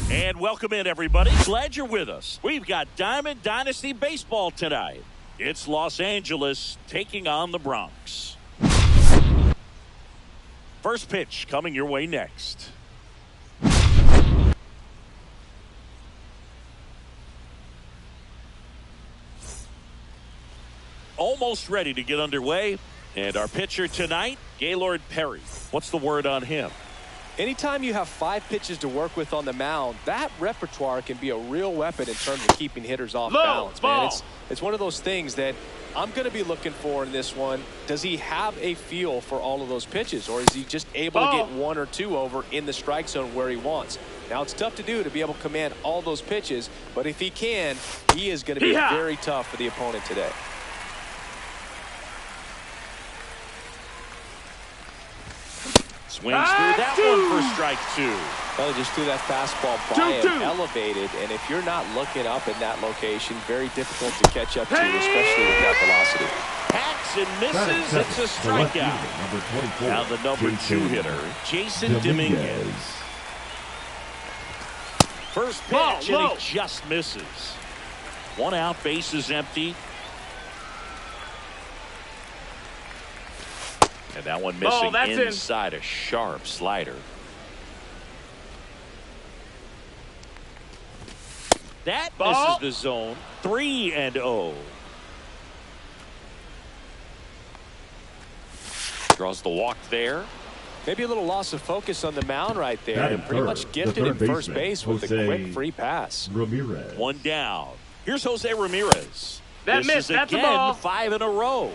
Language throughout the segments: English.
And welcome in, everybody. Glad you're with us. We've got Diamond Dynasty Baseball tonight. It's Los Angeles taking on the Bronx. First pitch coming your way next. Almost ready to get underway. And our pitcher tonight, Gaylord Perry. What's the word on him? Anytime you have 5 pitches to work with on the mound, that repertoire can be a real weapon in terms of keeping hitters off balance, man. It's one of those things that I'm going to be looking for in this one. Does he have a feel for all of those pitches, or is he just able to get 1 or 2 over in the strike zone where he wants? Now, it's tough to do to be able to command all those pitches, but if he can, he is going to be very tough for the opponent today. Swings through that one for strike 2. Well, just threw that fastball by him, elevated, and if you're not looking up in that location, very difficult to catch up to, especially with that velocity. Hacks and misses. It's a strikeout. Now the number 2 hitter, Jason Dominguez. First pitch, and he just misses. 1 out, bases empty. And that one missing inside a sharp slider. That misses the zone. 3-0. Draws the walk there. Maybe a little loss of focus on the mound right there. And pretty much gifted him first base with a quick free pass. Ramirez. 1 down. Here's Jose Ramirez. This is again the ball. 5 in a row.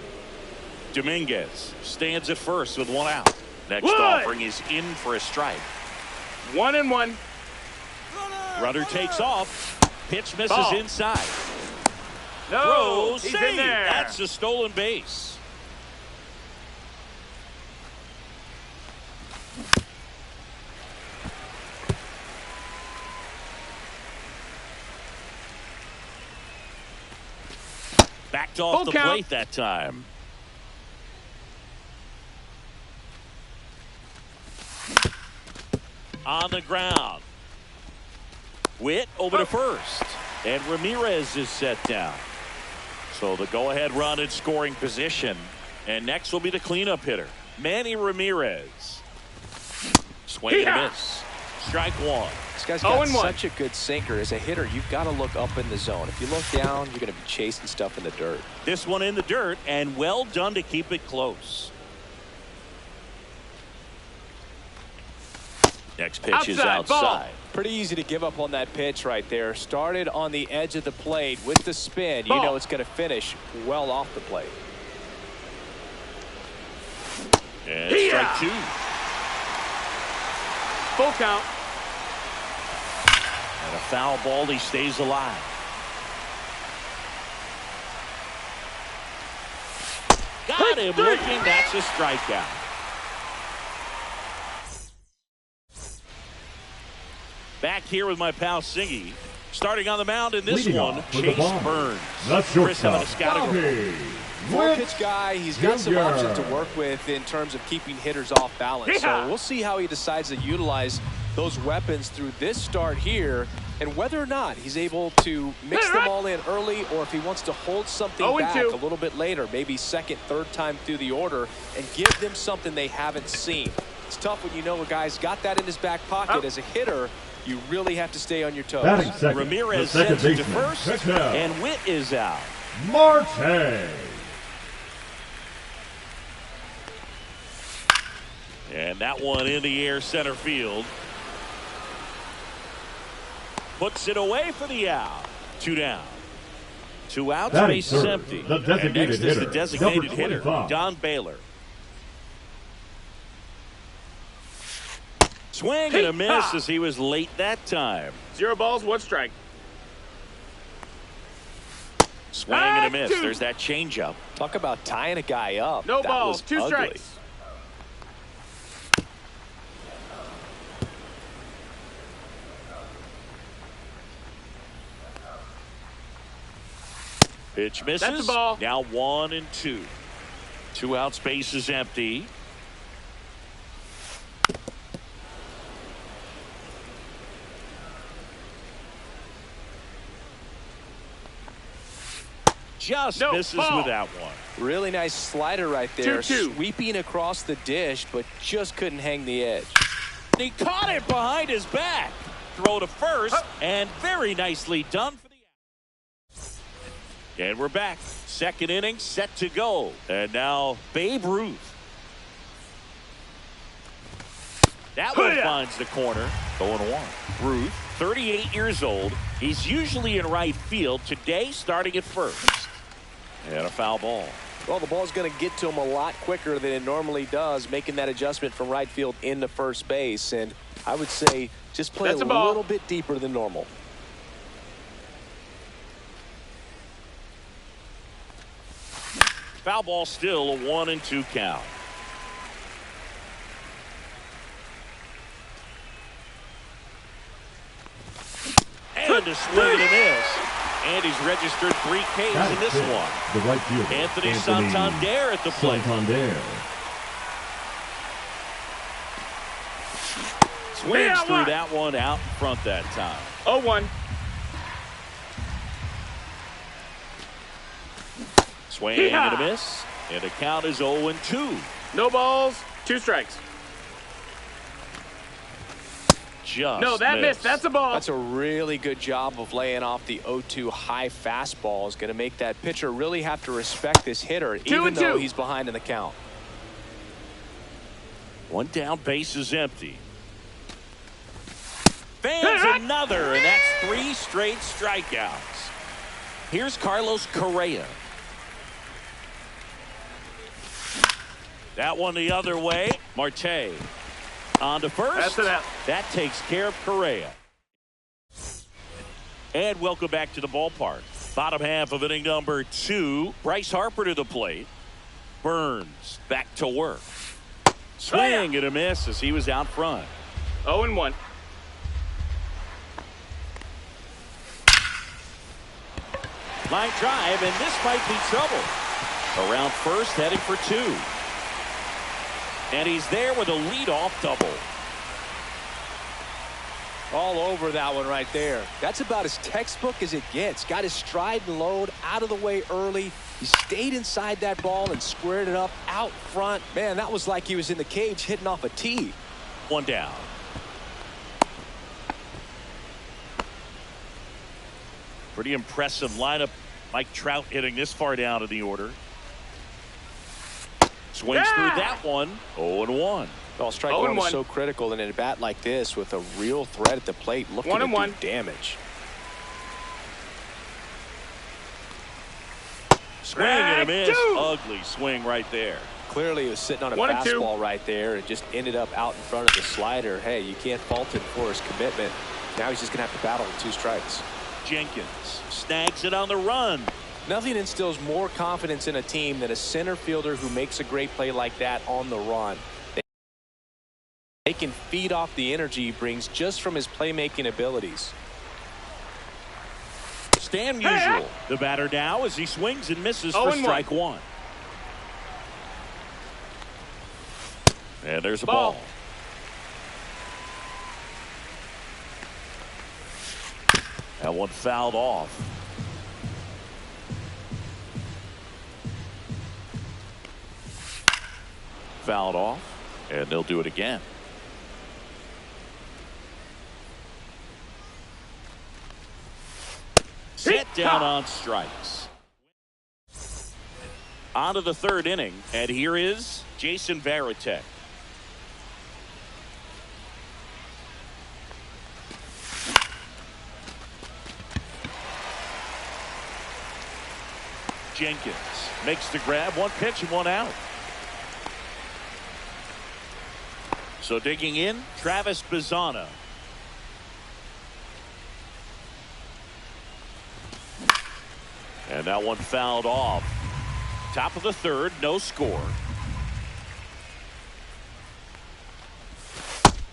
Dominguez stands at first with 1 out. Next offering is in for a strike. 1-1. Runner takes off. Pitch misses inside. No, Throws, he's save. in there. That's a stolen base. Backed off the plate that time. On the ground. Witt over to first. And Ramirez is set down. So the go-ahead run in scoring position. And next will be the cleanup hitter, Manny Ramirez. Swing and miss. Strike 1. This guy's got such a good sinker. As a hitter, you've got to look up in the zone. If you look down, you're going to be chasing stuff in the dirt. This one in the dirt, and well done to keep it close. Next pitch is outside. Pretty easy to give up on that pitch right there. Started on the edge of the plate with the spin. You know it's going to finish well off the plate. And strike 2. Full count. And a foul ball. He stays alive. Got him looking. That's a strikeout. Back here with my pal Singy. Starting on the mound in this one, Chase Burns. Chris having a scouting report. 4-pitch guy. He's got some options to work with in terms of keeping hitters off balance. So we'll see how he decides to utilize those weapons through this start here, and whether or not he's able to mix them all in early, or if he wants to hold something back a little bit later, maybe second, third time through the order, and give them something they haven't seen. It's tough when you know a guy's got that in his back pocket. As a hitter, you really have to stay on your toes. Ramirez sends it to first, and Witt is out. Marte. And that one in the air center field. Puts it away for the out. 2 down. 2 outs, base is empty. And next is the designated hitter, Don Baylor. Swing and a miss as he was late that time. 0 balls, 1 strike. Swing and a miss. There's that changeup. Talk about tying a guy up. No that balls, was 2 ugly. strikes. Pitch misses. That's the ball. Now 1-2. 2 outs, base is empty. just No, misses ball. with that one. Really nice slider right there. 2-2. Sweeping across the dish, but just couldn't hang the edge. He caught it behind his back. Throw to first, and very nicely done for the. And we're back. Second inning set to go. And now Babe Ruth. That one finds the corner. 0-1. Ruth, 38 years old. He's usually in right field. Today, starting at first. And a foul ball. Well, the ball's going to get to him a lot quicker than it normally does, making that adjustment from right field into first base. And I would say just play That's a a ball. little bit deeper than normal. Foul ball, still a 1-2 count. And a swing and a miss. And he's registered 3 Ks in this one. The right fielder, Anthony Santander at the plate. Santander. Swings Yeah, through what? that one out in front that time. 0-1. Swing and a miss. And the count is 0-2. No balls, 2 strikes. Just No, that missed. That's a ball. That's a really good job of laying off the 0-2 high fastball. Is going to make that pitcher really have to respect this hitter, even though 2-2. he's behind in the count. One down, base is empty. Fans another, and that's 3 straight strikeouts. Here's Carlos Correa. That one the other way. Marte on to first. That's it out. That takes care of Correa. And welcome back to the ballpark. Bottom half of inning number 2. Bryce Harper to the plate. Burns back to work. Swing and a miss as he was out front. 0-1. Line drive, and this might be trouble. Around first, heading for 2. And he's there with a leadoff double. All over that one right there. That's about as textbook as it gets. Got his stride and load out of the way early. He stayed inside that ball and squared it up out front. Man, that was like he was in the cage hitting off a tee. 1 down. Pretty impressive lineup. Mike Trout hitting this far down in the order. Swings through that one. 0-1. Well, strike one is 0-1. so critical in a bat like this with a real threat at the plate, looking to do 1-1. damage. Swing and a miss. 2. Ugly swing right there. Clearly, he was sitting on a 1-2. fastball right there and just ended up out in front of the slider. Hey, you can't fault him for his commitment. Now he's just going to have to battle with 2 strikes. Jenkins snags it on the run. Nothing instills more confidence in a team than a center fielder who makes a great play like that on the run. They can feed off the energy he brings just from his playmaking abilities. Stan Musial, the batter now, as he swings and misses for 0-1. strike 1. And there's a Ball. ball. That one fouled off. Fouled off, and they'll do it again. Set down on strikes. On to the 3rd inning, and here is Jason Varitek. Jenkins makes the grab, 1 pitch and 1 out. So digging in, Travis Bazzana. And that one fouled off. Top of the 3rd, no score.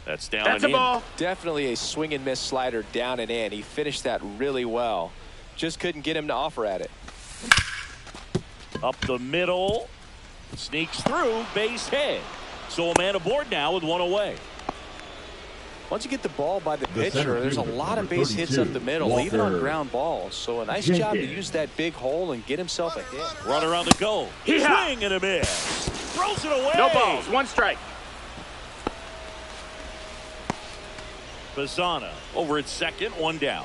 That's down That's and a ball. Definitely a swing and miss slider down and in. He finished that really well. Just couldn't get him to offer at it. Up the middle. Sneaks through, base hit. So a man aboard now with 1 away. Once you get the ball by the pitcher, center there's a fielder, lot of number base hits 32, up the middle, Walker even on ground balls. So a nice job to use that big hole and get himself a hit. Runner on the go. Yeehaw! Swing and a miss. Throws it away. No balls. 1 strike. Bazana over at second, 1 down.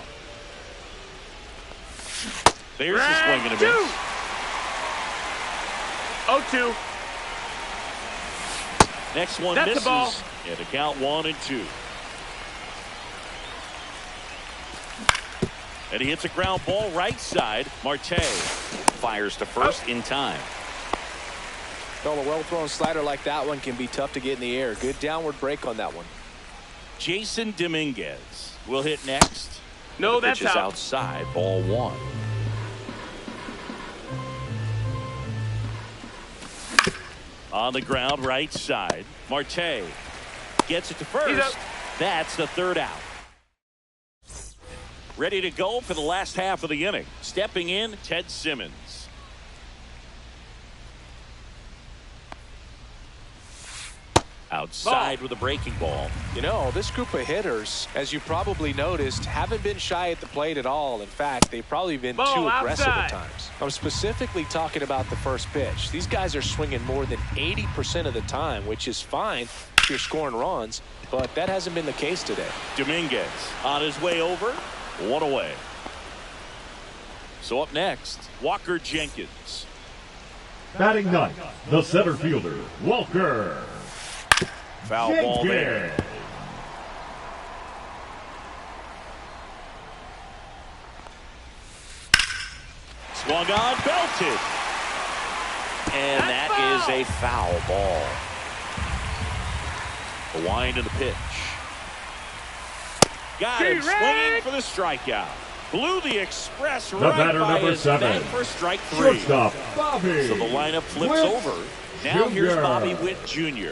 There's the swing and a miss. 0-2. Next one That's the misses. ball. And a count 1 and 2. And he hits a ground ball right side. Marte fires to first in time. Well, a well-thrown slider like that one can be tough to get in the air. Good downward break on that one. Jason Dominguez will hit next. No, The that's pitch is out. outside. Ball 1. On the ground right side. Marte gets it to He's up. first. That's the 3rd out. Ready to go for the last half of the inning. Stepping in, Ted Simmons. Outside with a breaking ball. You know, this group of hitters, as you probably noticed, haven't been shy at the plate at all. In fact, they've probably been Ball too aggressive outside. at times. I'm specifically talking about the first pitch. These guys are swinging more than 80% of the time, which is fine if you're scoring runs, but that hasn't been the case today. Dominguez on his way over. 1 away. So up next, Walker Jenkins. Batting ninth, the center fielder, Walker Foul ball there. Jenkins. Swung on, belted. And that is a foul ball. The wind of the pitch. Got him swinging for the strikeout. Blew the express The right batter, by number his 7, neck for strike 3. shortstop, Bobby So the lineup flips Witt over. Now here's Jr. Bobby Witt Jr.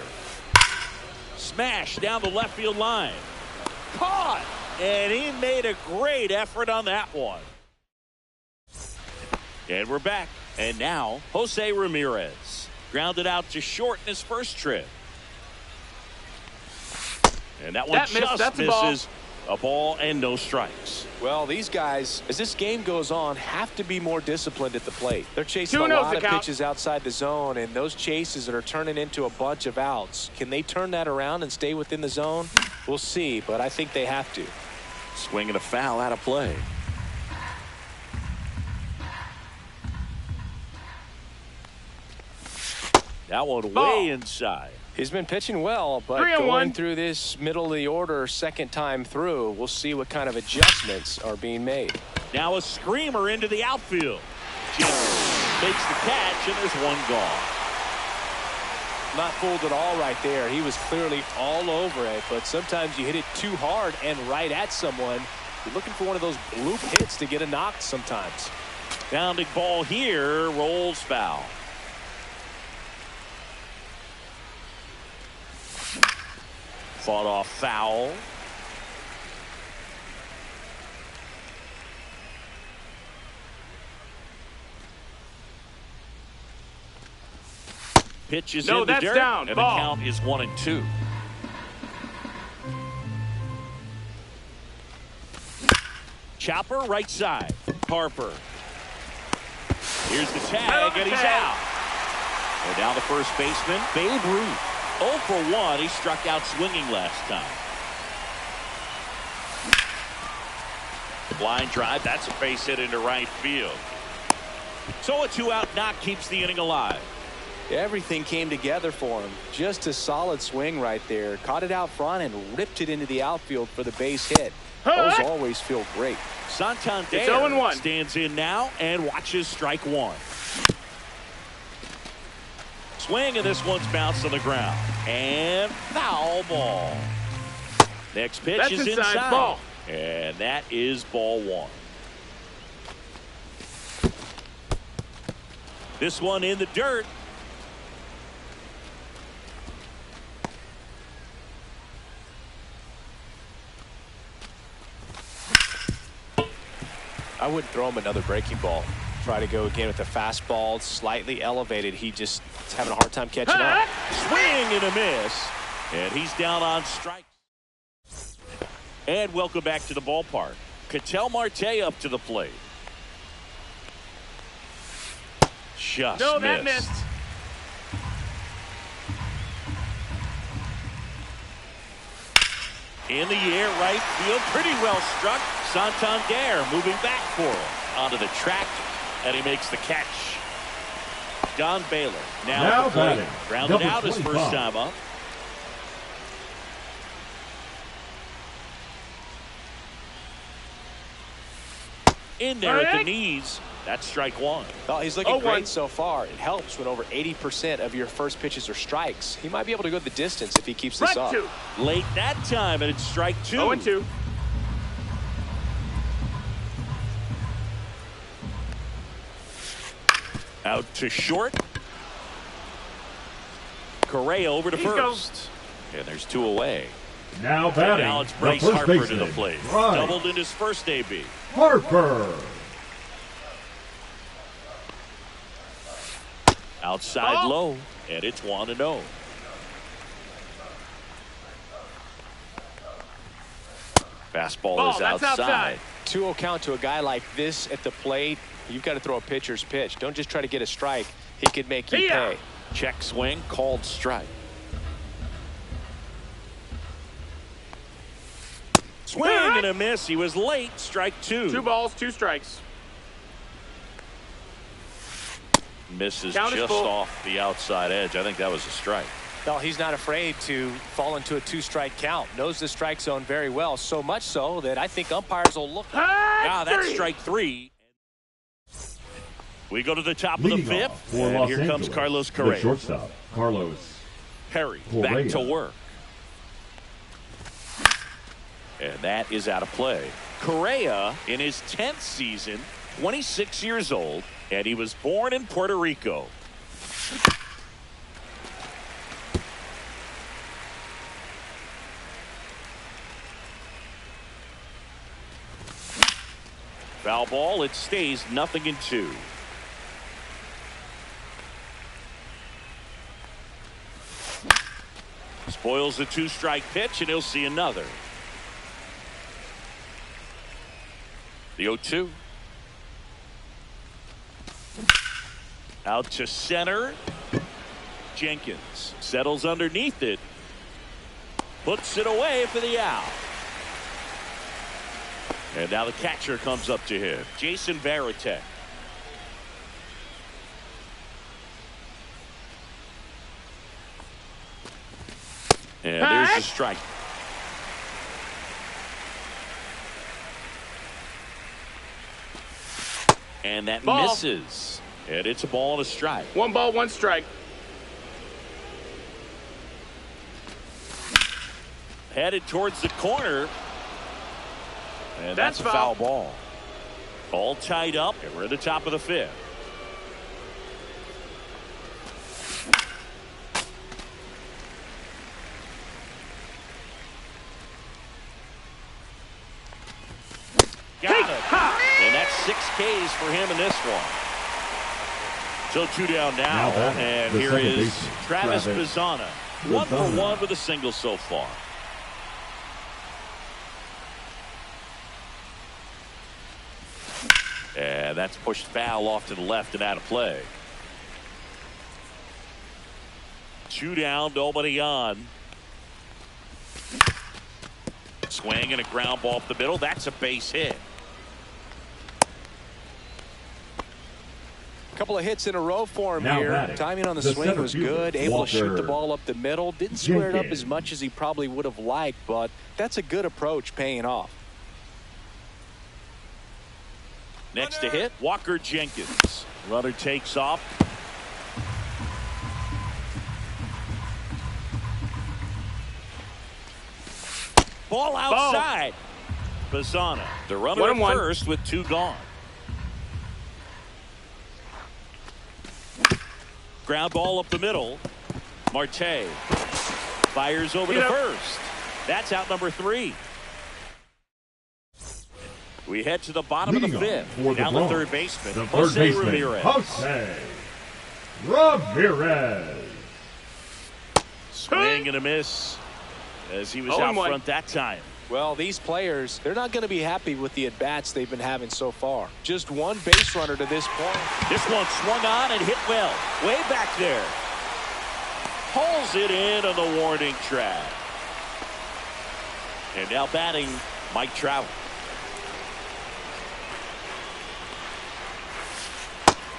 Smash down the left field line. Caught. And he made a great effort on that one. And we're back. And now, Jose Ramirez. Grounded out to short in his first trip. And that one That missed. just That's a ball. misses. A ball and no strikes. Well, these guys, as this game goes on, have to be more disciplined at the plate. They're chasing 2-0 a lot the of count. pitches outside the zone, and those chases that are turning into a bunch of outs. Can they turn that around and stay within the zone? We'll see, but I think they have to. Swinging a foul out of play. That one Ball. way inside. He's been pitching well, but 3-1. going through this middle of the order second time through, we'll see what kind of adjustments are being made. Now a screamer into the outfield. Jenkins makes the catch, and there's one gone. Not fooled at all right there. He was clearly all over it, but sometimes you hit it too hard and right at someone. You're looking for one of those bloop hits to get a knock sometimes. Bounding ball here, rolls foul. Fought off foul. Pitch is No, in the that's dirt, down. and Ball. the count is 1-2. Chopper right side. Harper. Here's the tag, and he's out. And now the first baseman, Babe Ruth. 0 for 1. He struck out swinging last time. The blind drive. That's a base hit into right field. So a 2-out knock keeps the inning alive. Everything came together for him. Just a solid swing right there. Caught it out front and ripped it into the outfield for the base hit. Those always feel great. Santander It's 0-1. stands in now and watches strike 1. Swing, and this one's bounced on the ground. And foul ball. Next pitch That's is inside. Ball. And that is ball 1. This one in the dirt. I wouldn't throw him another breaking ball. Try to go again with the fastball, slightly elevated. He just is having a hard time catching up. Swing and a miss. And he's down on strike. And welcome back to the ballpark. Ketel Marte up to the plate. Just No, missed. that missed. In the air, right field, pretty well struck. Santander moving back for him onto the track, and he makes the catch. Don Baylor now at the plate. batting, Grounded number out his 25. first time up. In there at the knees. That's strike one. Well, he's looking 0-1. great so far. It helps when over 80% of your first pitches are strikes. He might be able to go the distance if he keeps this Strike up. 2. Late that time, and it's strike two. 0-2. Out to short. Correa over to He's first. And there's two away. Now And batting, now it's the Bryce first Harper to baseman, the plate. Bryce Doubled in his first AB. Harper. Outside Oh. low, and it's 1-0. Fastball Ball, is that's outside. outside. 2-0 count to a guy like this at the plate. You've got to throw a pitcher's pitch. Don't just try to get a strike. He could make you Yeah. pay. Check swing, called strike. Swing and a miss. He was late. Strike two. 2 balls, 2 strikes. Misses Count is just full. off the outside edge. I think that was a strike. No, he's not afraid to fall into a 2-strike count. Knows the strike zone very well, so much so that I think umpires will look. Now that's Three. strike three. We go to the top of Leading the off fifth. for And Los here Angeles, comes Carlos the Correa. shortstop, Carlos Perry Correa. back to work. And that is out of play. Correa in his 10th season, 26 years old, and he was born in Puerto Rico. Foul ball, it stays 0-2. Spoils the 2-strike pitch, and he'll see another. The 0-2. Out to center. Jenkins settles underneath it. Puts it away for the out. And now the catcher comes up to him. Jason Varitek. And there's the strike. And that Ball. misses. And it's a ball and a strike. 1 ball, 1 strike. Headed towards the corner. And that's a That's foul foul. ball. All tied up, and we're at the top of the fifth. Got it. And that's 6 Ks for him in this one. So 2 down now, Now batting, and the here second is baseman, Travis Travis Bazzana. 1 for Bazzana. 1 with a single so far. And that's pushed foul off to the left and out of play. 2 down, nobody on. Swing and a ground ball up the middle. That's a base hit. A couple of hits in a row for him Now here. batting, Timing on the the swing center was fielder, good. Able to shoot the Walker ball up the middle. Didn't square it up Jenkins. as much as he probably would have liked, but that's a good approach paying off. Next to hit, Walker Jenkins. Runner takes off. Ball outside. Bazzana, the runner at 1-1. first with 2 gone. Ground ball up the middle. Marte fires over to Get up. first. That's out number 3. We head to the bottom of the Leading off fifth. for the Down the Bronx, third baseman, the third Jose baseman, Ramirez. Jose Ramirez. Swing and a miss as he was 0-1. out front that time. Well, these players, they're not going to be happy with the at-bats they've been having so far. Just one base runner to this point. This one swung on and hit well. Way back there. Pulls it in on the warning track. And now batting, Mike Trout.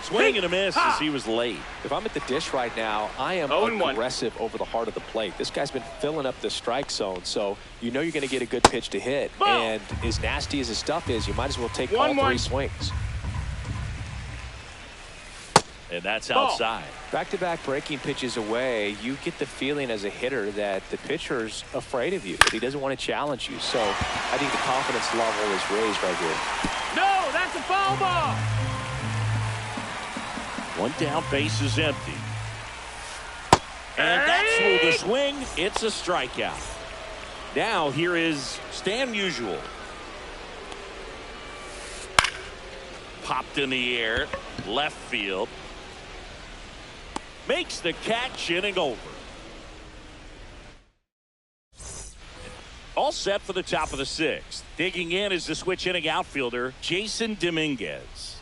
Swing and a miss as he was late. If I'm at the dish right now, I am aggressive over the heart of the plate. This guy's been filling up the strike zone, so you know you're going to get a good pitch to hit. And as nasty as his stuff is, you might as well take all three swings. And that's outside. Back-to-back breaking pitches away, you get the feeling as a hitter that the pitcher's afraid of you, that he doesn't want to challenge you. So I think the confidence level is raised right here. No, that's a foul ball. One down, base is empty. And that's through the swing. It's a strikeout. Now here is Stan Musial. Popped in the air, left field. Makes the catch, inning over. All set for the top of the sixth. Digging in is the switch hitting outfielder, Jason Dominguez.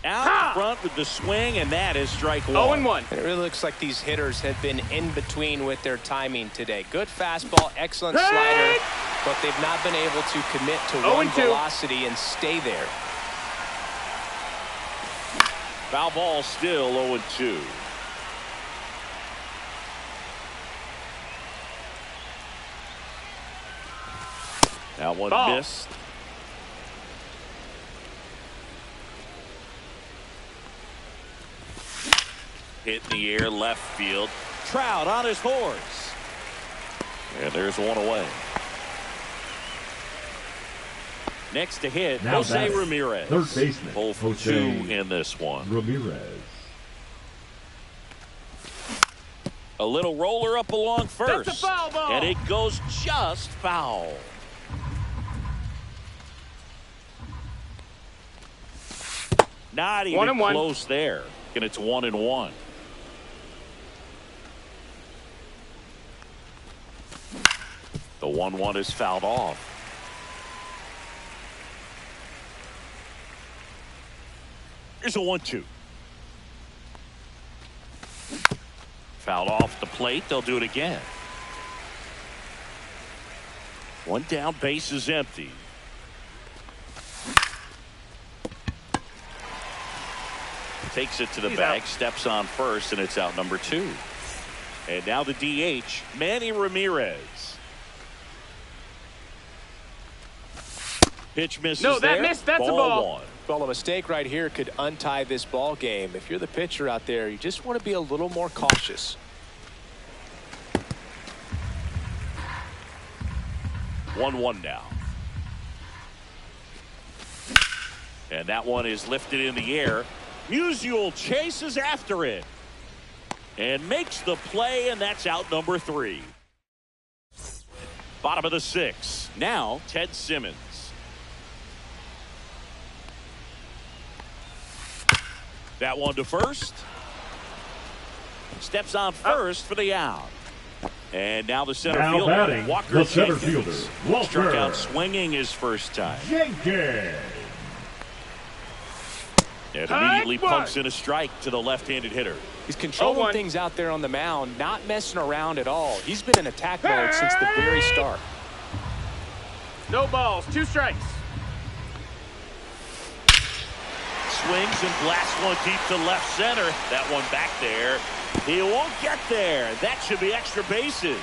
Out front with the swing, and that is strike one. 0-1. And it really looks like these hitters have been in between with their timing today. Good fastball, excellent slider, but they've not been able to commit to one velocity and stay there. Foul ball, still 0-2. That one missed. Hit in the air, left field. Trout on his horse. And there's one away. Next to hit, Now Jose Ramirez. Third baseman, 0 for 2 in this one. Ramirez. A little roller up along first. That's a foul ball. And it goes just foul. Not even close there. And it's 1-1. The 1-1 is fouled off. Here's a 1-2. Fouled off the plate. They'll do it again. One down, base is empty. Takes it to the bag, steps on first, and it's out number 2. And now the DH, Manny Ramirez. Pitch misses No, that there. missed. That's a ball. 1. Well, a mistake right here could untie this ball game. If you're the pitcher out there, you just want to be a little more cautious. 1-1 now. And that one is lifted in the air. Musial chases after it and makes the play, and that's out number 3. Bottom of the 6th. Now Ted Simmons. That one to first. Steps on first for the out. And now the center Now fielder, batting, Walker the center Jenkins. fielder, Walker Struck out swinging his first time. Jenkins. And immediately pumps in a strike to the left-handed hitter. He's controlling things out there on the mound, not messing around at all. He's been in attack mode since the very start. No balls, 2 strikes. Swings and blasts one deep to left center. That one back there. He won't get there. That should be extra bases.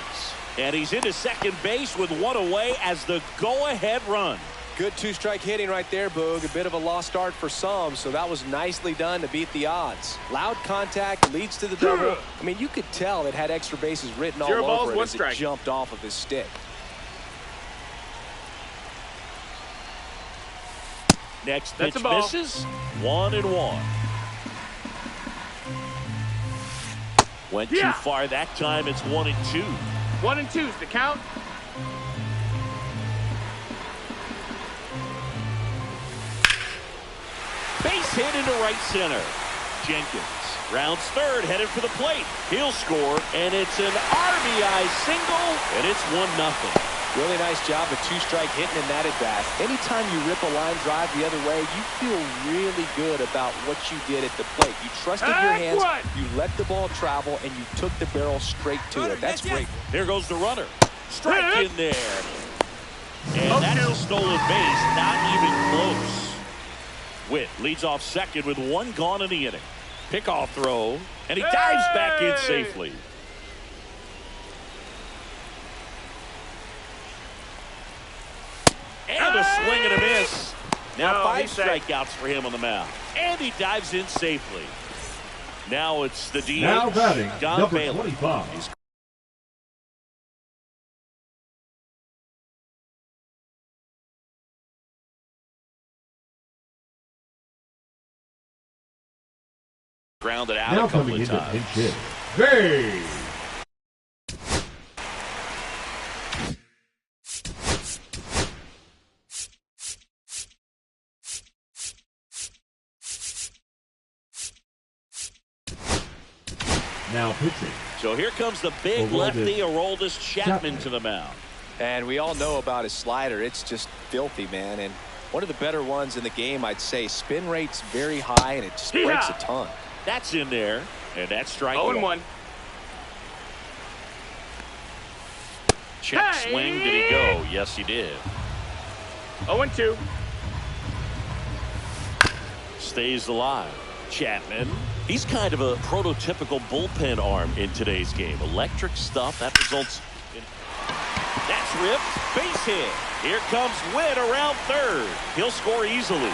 And he's into second base with one away as the go-ahead run. Good 2-strike hitting right there, Boog. A bit of a lost start for some, so that was nicely done to beat the odds. Loud contact leads to the double. I mean, you could tell it had extra bases written all 0 balls, over it 1 as strike. it jumped off of his stick. Next That's pitch a ball. misses. 1-1. Went too far that time. It's 1-2. 1-2's the count. Base hit into right center. Jenkins Rounds third, headed for the plate. He'll score, and it's an RBI single, and it's 1-0. Really nice job of two-strike hitting in that at-bat. Anytime you rip a line drive the other way, you feel really good about what you did at the plate. You trusted your hands, you let the ball travel, and you took the barrel straight to it. That's great. Here goes the runner. Strike in there. And that's a stolen base, not even close. Witt leads off second with one gone in the inning. Pickoff throw, and he dives back in safely. And a swing and a miss. Now 5 strikeouts for him on the mound. And he dives in safely. Now it's the DH. Now batting, Don number Bailey. 25. Grounded out Now a couple coming of into times. pinch hit, Babe. Now pitching. So here comes the big Aroldis lefty, Aroldis Chapman, to the mound. And we all know about his slider. It's just filthy, man. And one of the better ones in the game, I'd say. Spin rate's very high, and it just breaks a ton. That's in there, and that's strike 0-1. Check swing. Did he go? Yes, he did. 0-2. Stays alive. Chapman. He's kind of a prototypical bullpen arm in today's game. Electric stuff that results in. That's ripped. Base hit. Here comes Witt around third. He'll score easily.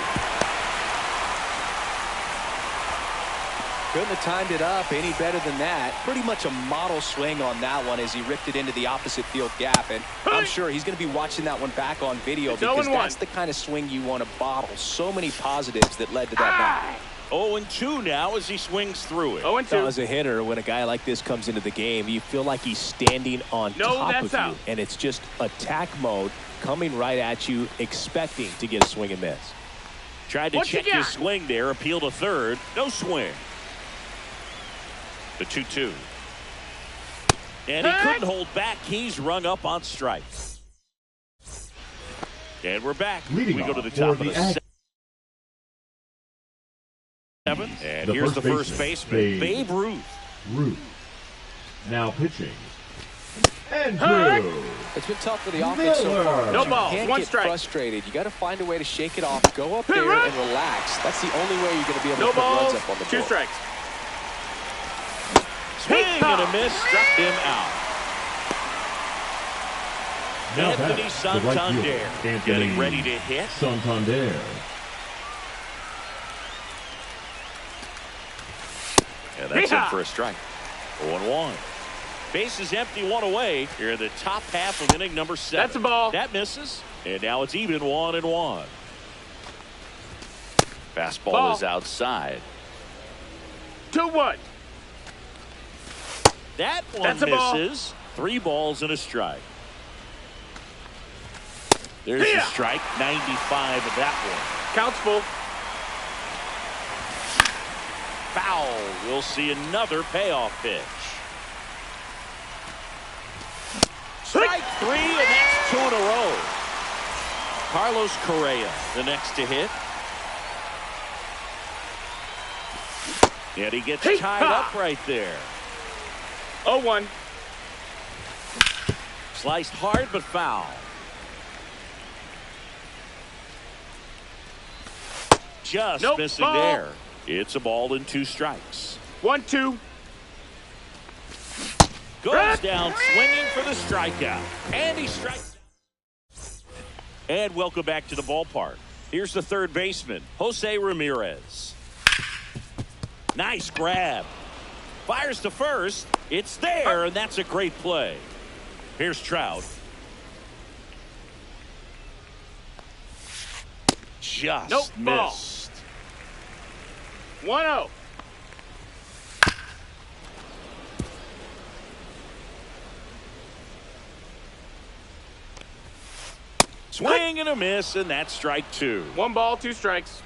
Couldn't have timed it up any better than that. Pretty much a model swing on that one as he ripped it into the opposite field gap. And I'm sure he's going to be watching that one back on video because that's the kind of swing you want to bottle. So many positives that led to that knock. 0-2 now as he swings through it. 0-2. As a hitter, when a guy like this comes into the game, you feel like he's standing on top of you. And it's just attack mode coming right at you, expecting to get a swing and miss. Tried to check his swing there. Appeal to third. No swing. The 2-2. And he couldn't hold back. He's rung up on strikes. And we're back. Leading we go to the off top for of the the seventh. And The here's the first first baseman, Babe Ruth. Now pitching. Andrew. It's been tough for the offense so far. No You balls, can't 1 get strike. frustrated. You got to find a way to shake it off. Go up there and relax. That's the only way you're going to be able No to put balls, runs up on the 2 board. strikes. Swing and a miss. Struck him out. Now Anthony batting, the right Santander fielder, Anthony getting ready to hit. Santander. And that's in for a strike. 0-1. Base is empty, 1 away. Here in the top half of inning number 7. That's a ball. That misses. And now it's even 1-1. Fastball Ball. is outside. 2-1. That one That's a ball. misses. 3 balls and a strike. There's the strike. 95 of that one. Counts full. Foul. We'll see another payoff pitch. Strike 3, and that's 2 in a row. Carlos Correa, the next to hit. And he gets tied up right there. 0-1. Sliced hard, but foul. Just missing ball. there. It's a ball and 2 strikes. 1-2. Goes down swinging for the strikeout. And he strikes. And welcome back to the ballpark. Here's the third baseman, Jose Ramirez. Nice grab. Fires to first. It's there, and that's a great play. Here's Trout. Just missed. 1-0. Swing and a miss, and that's strike 2. 1 ball, 2 strikes.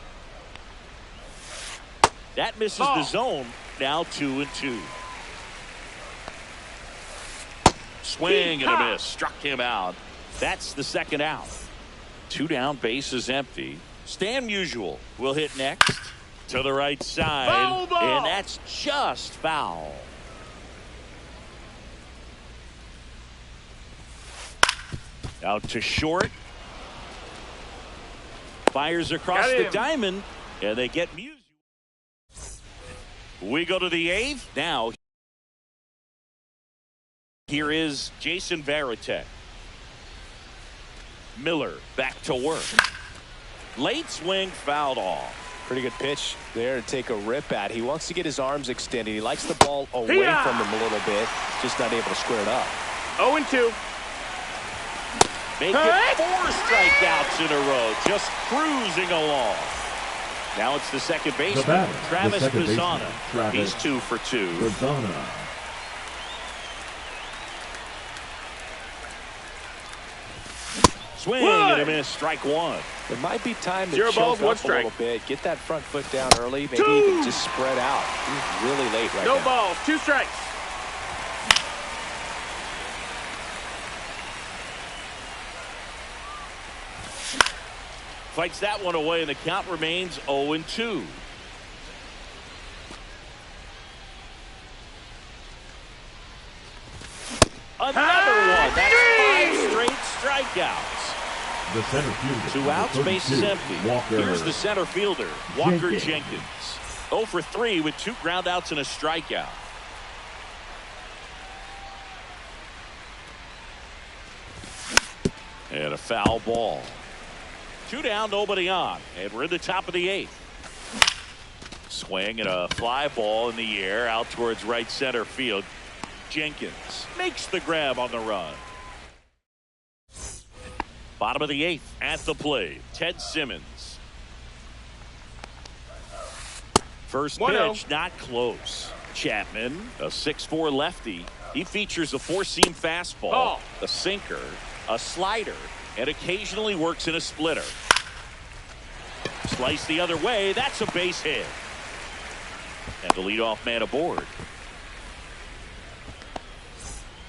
That misses the zone. now 2-2. Swing and a miss. Struck him out. That's the second out. 2 down, bases empty. Stan Musial will hit next to the right side. Foul ball. And that's just foul. Out to short. Fires across the diamond. And they get Musial. We go to the 8th. Now, here is Jason Varitek. Miller back to work. Late swing fouled off. Pretty good pitch there to take a rip at. He wants to get his arms extended. He likes the ball away from him a little bit. Just not able to square it up. 0-2. Make it 4 strikeouts in a row. Just cruising along. Now it's the second baseman, Travis Pisana. He's 2 for 2. Pisana. Swing and a miss. Strike 1. It might be time to 0 balls, choke 1 up a strike. little bit. Get that front foot down early. Maybe even just spread out. He's really late right now. No balls, 2 strikes. Fights that one away, and the count remains 0-2. Another one. That's 5 straight strikeouts. The center fielder. 2 outs, bases empty. Walker. Here's the center fielder, Walker Jenkins. 0 for 3 with 2 groundouts and a strikeout. And a foul ball. 2 down, nobody on. And we're in the top of the 8th. Swing and a fly ball in the air out towards right center field. Jenkins makes the grab on the run. Bottom of the 8th at the plate. Ted Simmons. First pitch, not close. Chapman, a 6'4" lefty. He features a 4-seam fastball, a sinker, a slider, and occasionally works in a splitter. Slice the other way. That's a base hit. And the leadoff man aboard.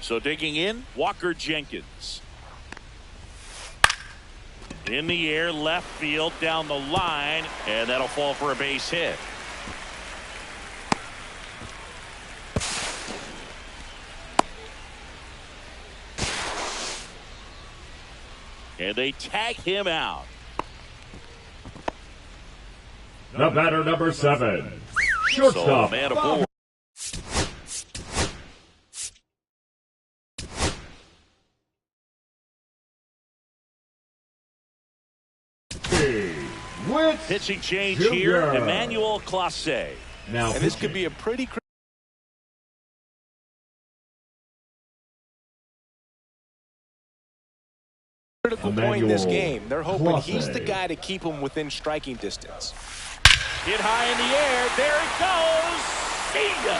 So digging in, Walker Jenkins. In the air, left field, down the line, and that'll fall for a base hit. And they tag him out. The batter, number 7. Shortstop. So man aboard. Pitching change here, Emmanuel Clase. Now, and this could be a pretty critical point in this game. They're hoping he's the guy to keep them within striking distance. Hit high in the air. There it goes. See ya.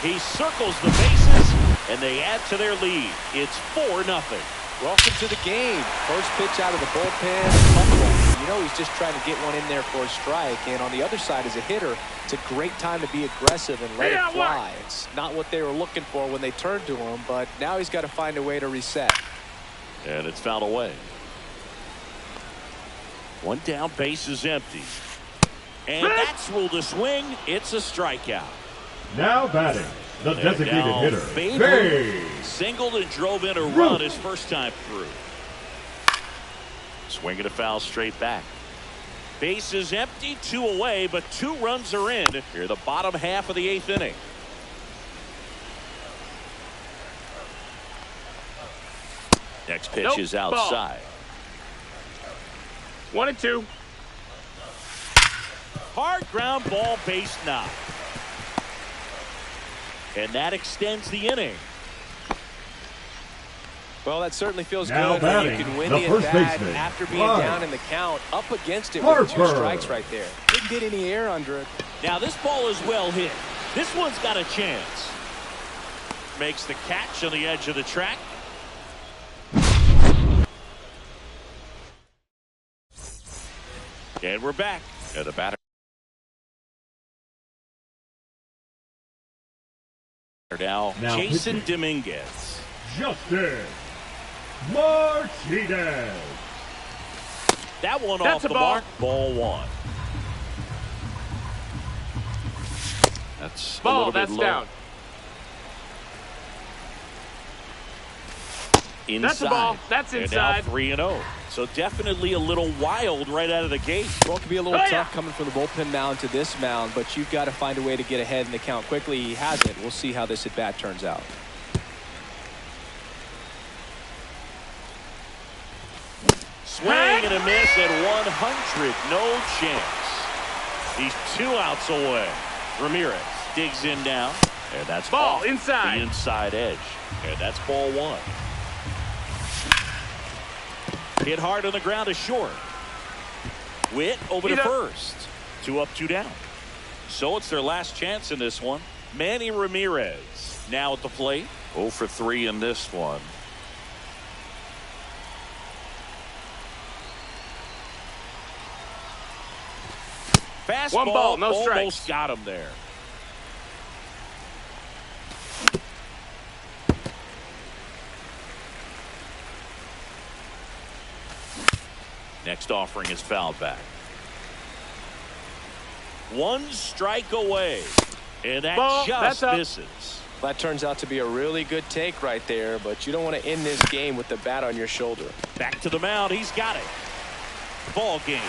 He circles the bases, and they add to their lead. It's 4-0. Welcome to the game. First pitch out of the bullpen. You know he's just trying to get one in there for a strike. And on the other side, as a hitter, it's a great time to be aggressive and let it fly. It's not what they were looking for when they turned to him, but now he's got to find a way to reset. And it's fouled away. 1 down, base is empty. And that's ruled a swing. It's a strikeout. Now batting, the designated hitter, Babe singled and drove in a run his first time through. Swinging a foul straight back. Base is empty, 2 away, but 2 runs are in here the bottom half of the 8th inning. Next pitch is outside. 1-2. Hard ground ball, base knock. And that extends the inning. Well, that certainly feels Now good when you batting, can win the the first at-bat baseman, after being Bryce down in the count, up against it with 2 Harper. strikes right there. Didn't get any air under it. Now this ball is well hit. This one's got a chance. Makes the catch on the edge of the track. And And we're back at the batter. Now Jason pitching. Dominguez. Justin Martinez. That one That's off a the ball. mark. Ball one. That's a Ball, little bit that's low. down. Inside. That's a ball. That's And inside. now 3-0. So definitely a little wild right out of the gate. Well, it can be a little Oh, yeah. tough coming from the bullpen mound to this mound, but you've got to find a way to get ahead in the count quickly. He hasn't. We'll see how this at-bat turns out. Swing and a miss at 100. No chance. He's 2 outs away. Ramirez digs in down. And that's Ball off inside. the inside edge. And that's ball one. Hit hard on the ground to short. Witt over to He's up. first. 2 up, 2 down. So it's their last chance in this one. Manny Ramirez now at the plate. 0 for 3 in this one. Fastball, One ball, no almost strikes. got him there. Next offering is fouled back. 1 strike away. And that Ball, just that's up. misses. That turns out to be a really good take right there, but you don't want to end this game with the bat on your shoulder. Back to the mound. He's got it. Ball game.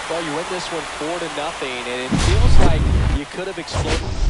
Well, you win this one 4-0, and it feels like you could have exploded.